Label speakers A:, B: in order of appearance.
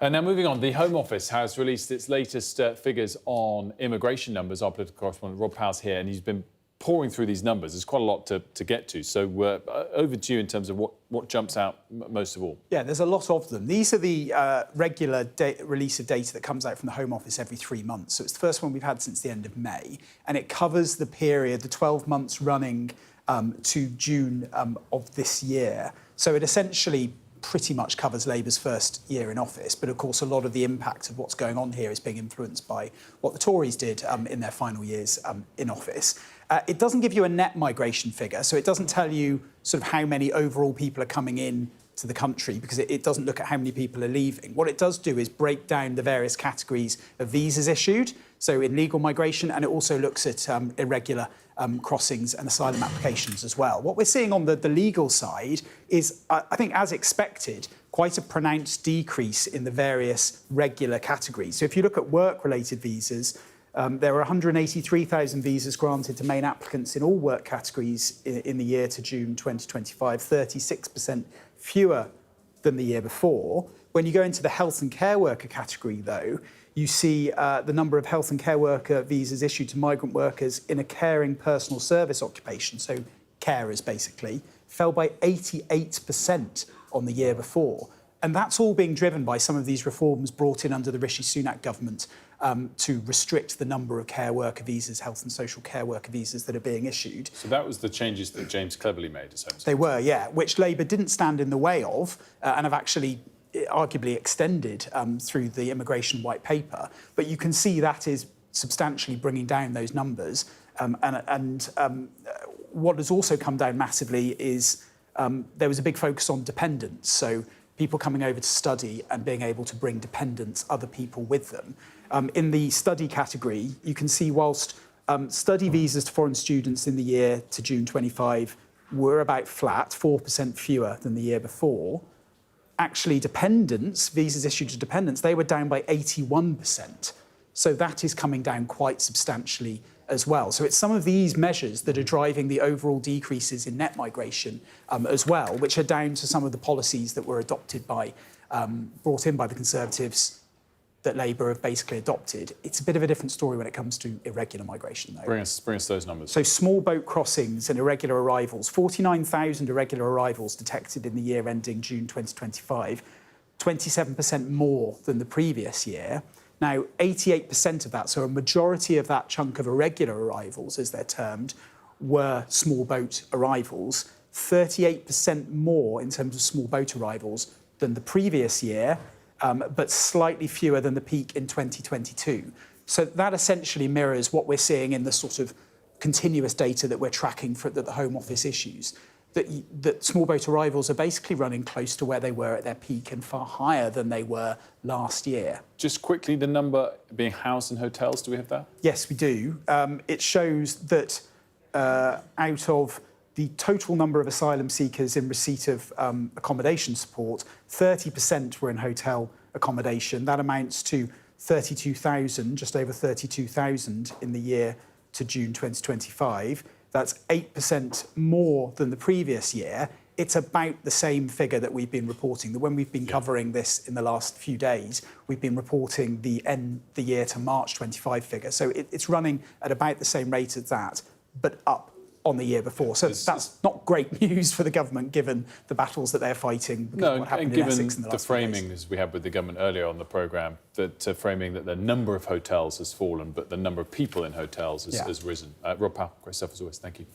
A: Now moving on, the Home Office has released its latest figures on immigration numbers. Our political correspondent Rob Powell's here, and he's been pouring through these numbers. There's quite a lot to get to. So over to you in terms of what jumps out most of all.
B: Yeah, there's a lot of them. These are the regular release of data that comes out from the Home Office every 3 months. So it's the first one we've had since the end of May, and it covers the period, the 12 months running to June of this year. So it essentially pretty much covers Labour's first year in office, but of course a lot of the impact of what's going on here is being influenced by what the Tories did in their final years in office. It doesn't give you a net migration figure, so it doesn't tell you sort of how many overall people are coming in to the country, because it doesn't look at how many people are leaving. What it does do is break down the various categories of visas issued, so in legal migration, and it also looks at irregular crossings and asylum applications as well. What we're seeing on the legal side is, I think as expected, quite a pronounced decrease in the various regular categories. So if you look at work-related visas, there were 183,000 visas granted to main applicants in all work categories in the year to June 2025, 36% fewer than the year before. When you go into the health and care worker category, though, you see the number of health and care worker visas issued to migrant workers in a caring personal service occupation, so carers basically, fell by 88% on the year before. And that's all being driven by some of these reforms brought in under the Rishi Sunak government to restrict the number of care worker visas, health and social care worker visas that are being issued.
A: So that was the changes that James Cleverly made as Home Secretary.
B: They were, yeah, which Labour didn't stand in the way of and have actually arguably extended through the immigration white paper. But you can see that is substantially bringing down those numbers. What has also come down massively is there was a big focus on dependents. So people coming over to study and being able to bring dependents, other people with them. In the study category, you can see whilst study visas to foreign students in the year to June 25 were about flat, 4% fewer than the year before, actually dependents, visas issued to dependents, they were down by 81%. So that is coming down quite substantially as well. So it's some of these measures that are driving the overall decreases in net migration as well, which are down to some of the policies that were adopted by, brought in by the Conservatives that Labour have basically adopted. It's a bit of a different story when it comes to irregular migration, though.
A: Bring us those numbers.
B: So small boat crossings and irregular arrivals, 49,000 irregular arrivals detected in the year ending June 2025, 27% more than the previous year. Now, 88% of that, so a majority of that chunk of irregular arrivals, as they're termed, were small boat arrivals, 38% more in terms of small boat arrivals than the previous year, but slightly fewer than the peak in 2022. So that essentially mirrors what we're seeing in the sort of continuous data that we're tracking that the Home Office issues, that small boat arrivals are basically running close to where they were at their peak and far higher than they were last year.
A: Just quickly, the number being housed in hotels, do we have that?
B: Yes, we do. It shows that out of the total number of asylum seekers in receipt of accommodation support, 30% were in hotel accommodation. That amounts to 32,000, just over 32,000 in the year to June 2025. That's 8% more than the previous year. It's about the same figure that we've been reporting. That when we've been covering this in the last few days, we've been reporting the year to March 25 figure. So it's running at about the same rate as that, but up on the year before. So that's not great news for the government, given the battles that they're fighting because of what happened in Essex in the last few days.
A: And given the framing, as we had with the government earlier on the programme, that framing that the number of hotels has fallen, but the number of people in hotels has risen. Rob Powell, great stuff as always. Thank you.